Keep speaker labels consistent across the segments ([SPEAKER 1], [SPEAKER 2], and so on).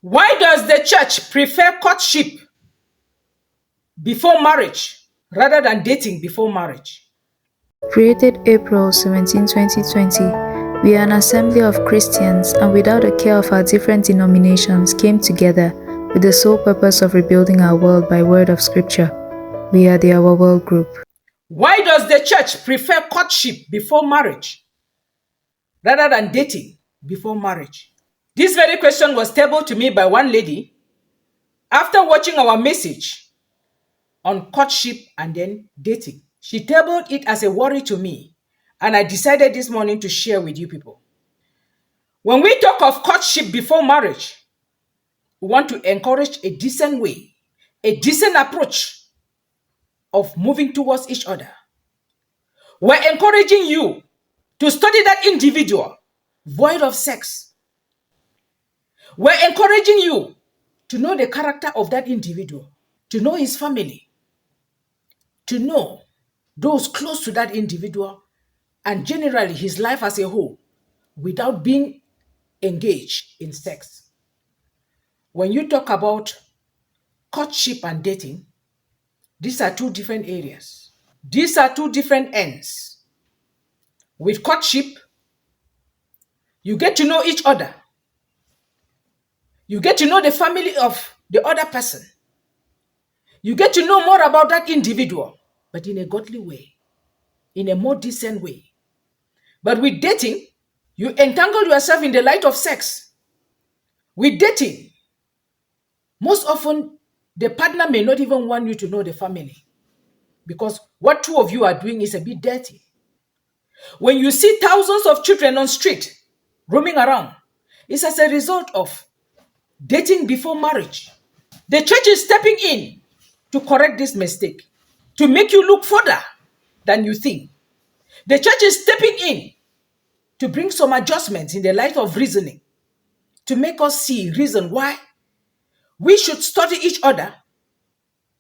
[SPEAKER 1] Why does the church prefer courtship before marriage rather than dating before marriage?
[SPEAKER 2] Created April 17, 2020, we are an assembly of Christians and without the care of our different denominations came together with the sole purpose of rebuilding our world by word of scripture. We are the Our World Group.
[SPEAKER 1] Why does the church prefer courtship before marriage rather than dating before marriage? This very question was tabled to me by one lady after watching our message on courtship and then dating. She tabled it as a worry to me, and I decided this morning to share with you people. When we talk of courtship before marriage, we want to encourage a decent way, a decent approach of moving towards each other. We're encouraging you to study that individual void of sex. We're encouraging you to know the character of that individual, to know his family, to know those close to that individual, and generally his life as a whole without being engaged in sex. When you talk about courtship and dating, these are two different areas. These are two different ends. With courtship, you get to know each other. You get to know the family of the other person. You get to know more about that individual, but in a godly way, in a more decent way. But with dating, you entangle yourself in the light of sex. With dating, most often the partner may not even want you to know the family because what two of you are doing is a bit dirty. When you see thousands of children on street roaming around, it's as a result of dating before marriage. The church is stepping in to correct this mistake, to make you look further than you think. The church is stepping in to bring some adjustments in the light of reasoning, to make us see reason why we should study each other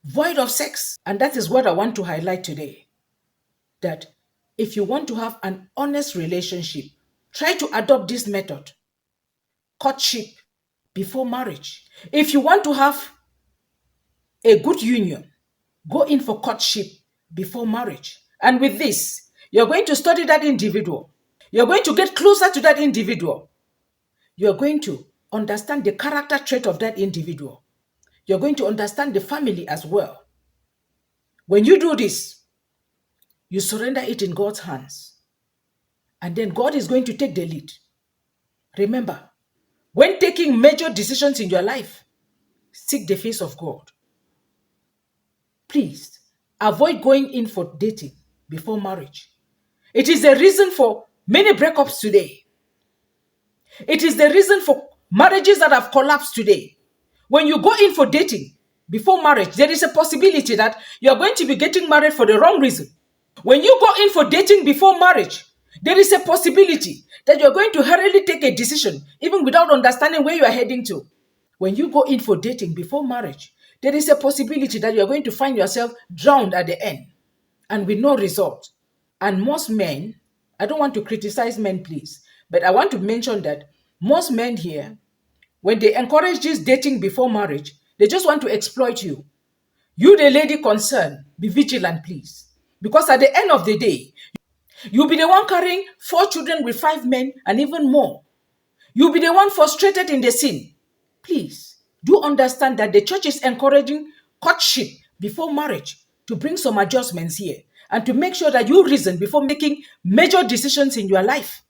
[SPEAKER 1] void of sex. And that is what I want to highlight today. That if you want to have an honest relationship, try to adopt this method, courtship before marriage. If you want to have a good union, go in for courtship before marriage. And with this, you're going to study that individual. You're going to get closer to that individual. You're going to understand the character trait of that individual. You're going to understand the family as well. When you do this, you surrender it in God's hands. And then God is going to take the lead. Remember, when taking major decisions in your life, seek the face of God. Please, avoid going in for dating before marriage. It is the reason for many breakups today. It is the reason for marriages that have collapsed today. When you go in for dating before marriage, there is a possibility that you are going to be getting married for the wrong reason. When you go in for dating before marriage, there is a possibility that you're going to hurriedly take a decision even without understanding where you are heading to. When you go in for dating before marriage, there is a possibility that you're going to find yourself drowned at the end and with no result. And most men, I don't want to criticize men, please, but I want to mention that most men here, when they encourage this dating before marriage, they just want to exploit you. You, the lady concerned, be vigilant, please. Because at the end of the day, you'll be the one carrying 4 children with 5 men and even more. You'll be the one frustrated in the sin. Please, do understand that the church is encouraging courtship before marriage to bring some adjustments here and to make sure that you reason before making major decisions in your life.